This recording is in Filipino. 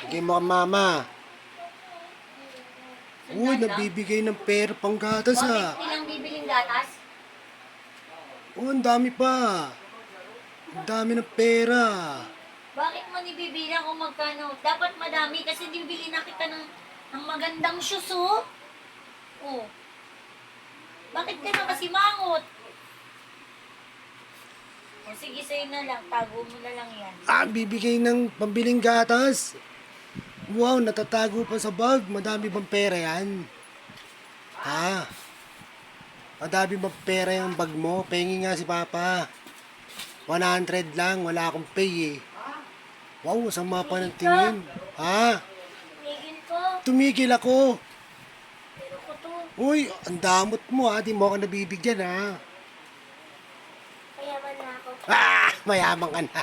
Bigay mo kay mama. Uy, Sandaan lang. nabibigay ng pera pang gatas Bakit nilang bibiling gatas? Oh, ang dami pa. Ang dami ng pera. Bakit mo nibibilang kung magkano? Dapat madami kasi bibili na kita ng magandang shoes, oh. Oh. Bakit ka na kasi mangot? O sige, sa'yo na lang. Tago mo na lang yan. Bibigay ng pambiling gatas. Wow, natatago pa sa bag. Madami bang pera yan? Ha? Madami bang pera yung bag mo? Pengi nga si Papa. 100 lang, wala akong pay eh. Wow, masama pa ng tingin. Ha? Tumigil ko. Tumigil ako. Pero ko to. Uy, ang damot mo ha. Di mo ako nabibigyan ha. Payaman na ako. Mayaman ka na.